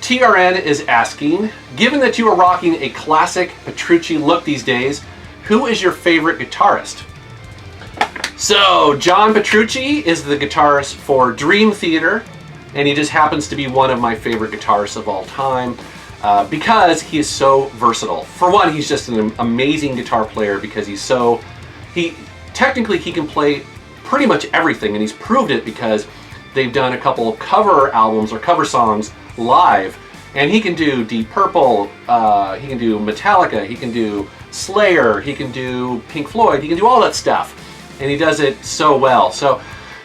TRN is asking, given that you are rocking a classic Petrucci look these days, who is your favorite guitarist? So, John Petrucci is the guitarist for Dream Theater, and he just happens to be one of my favorite guitarists of all time because he is so versatile. For one, he's just an amazing guitar player because technically he can play pretty much everything, and he's proved it because they've done a couple of cover albums or cover songs live, and he can do Deep Purple, he can do Metallica, he can do Slayer, he can do Pink Floyd, he can do all that stuff, and he does it so well. So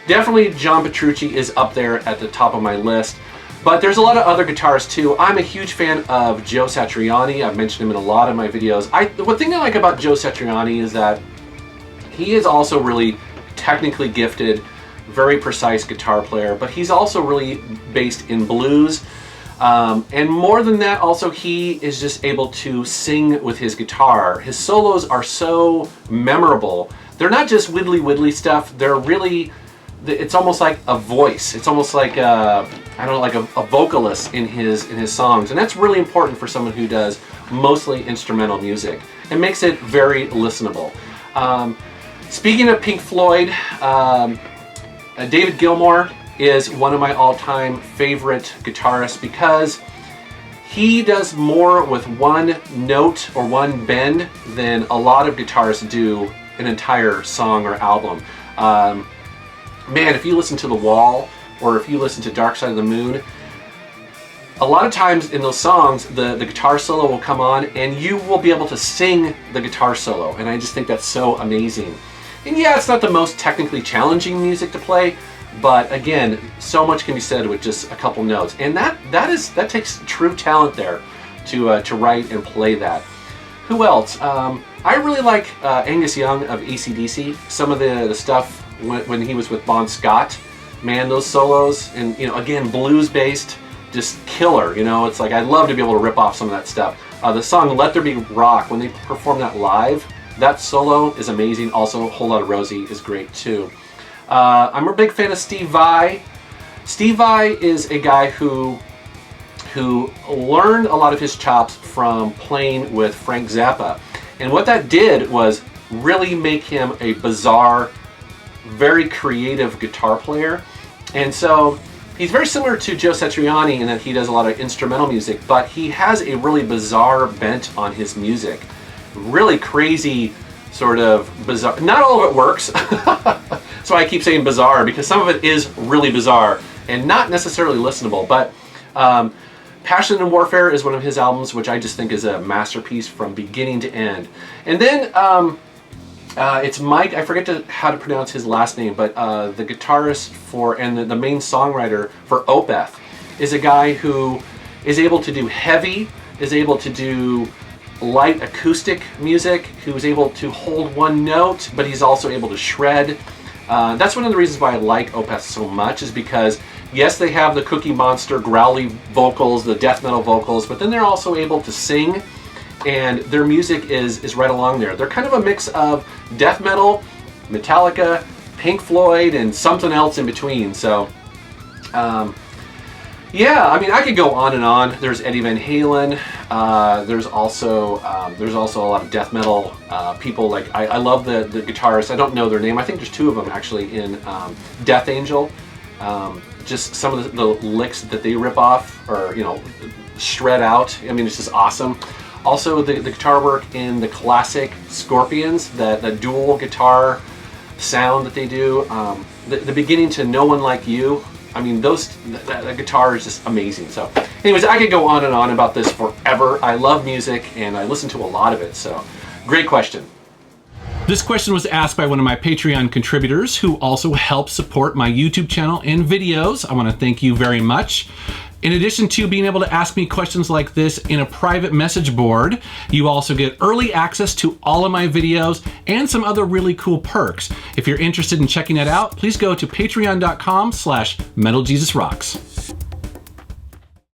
definitely John Petrucci is up there at the top of my list, but there's a lot of other guitarists too. I'm a huge fan of Joe Satriani. I've mentioned him in a lot of my videos. One thing I like about Joe Satriani is that he is also really technically gifted, very precise guitar player, but he's also really based in blues. And more than that, also he is just able to sing with his guitar. His solos are so memorable. They're not just widdly stuff. They're really, it's almost like a voice. It's almost like I don't know, like a vocalist in his songs, and that's really important for someone who does mostly instrumental music. It makes it very listenable. Speaking of Pink Floyd, David Gilmour is one of my all-time favorite guitarists because he does more with one note or one bend than a lot of guitarists do an entire song or album. Man, if you listen to The Wall or if you listen to Dark Side of the Moon, a lot of times in those songs the guitar solo will come on and you will be able to sing the guitar solo, and I just think that's so amazing. And yeah, it's not the most technically challenging music to play, but again, so much can be said with just a couple notes, and that takes true talent there to write and play that. Who else? I really like Angus Young of AC/DC. Some of the stuff when he was with Bon Scott, man, those solos, and again, blues based, just killer. It's like I'd love to be able to rip off some of that stuff. The song "Let There Be Rock," when they perform that live, that solo is amazing. Also, "Whole Lotta Rosie" is great too. I'm a big fan of Steve Vai. Steve Vai is a guy who learned a lot of his chops from playing with Frank Zappa. And what that did was really make him a bizarre, very creative guitar player. And so he's very similar to Joe Satriani in that he does a lot of instrumental music, but he has a really bizarre bent on his music. Really crazy, sort of bizarre. Not all of it works. So I keep saying bizarre because some of it is really bizarre and not necessarily listenable. But Passion and Warfare is one of his albums, which I just think is a masterpiece from beginning to end. And then it's Mike, I forget how to pronounce his last name, but the guitarist and the main songwriter for Opeth is a guy who is able to do heavy, is able to do light acoustic music, who's able to hold one note, but he's also able to shred. That's one of the reasons why I like Opeth so much, is because yes, they have the Cookie Monster growly vocals, the death metal vocals, but then they're also able to sing, and their music is right along there. They're kind of a mix of death metal, Metallica, Pink Floyd, and something else in between. So yeah, I mean, I could go on and on. There's Eddie Van Halen. There's also a lot of death metal people. Like I love the guitarists. I don't know their name. I think there's two of them actually in Death Angel. Just some of the licks that they rip off or shred out. I mean, it's just awesome. Also, the guitar work in the classic Scorpions, that dual guitar sound that they do. The beginning to No One Like You. I mean, that guitar is just amazing. So anyways, I could go on and on about this forever. I love music and I listen to a lot of it. So great question. This question was asked by one of my Patreon contributors who also helps support my YouTube channel and videos. I want to thank you very much. In addition to being able to ask me questions like this in a private message board, you also get early access to all of my videos and some other really cool perks. If you're interested in checking that out, please go to patreon.com/MetalJesusRocks.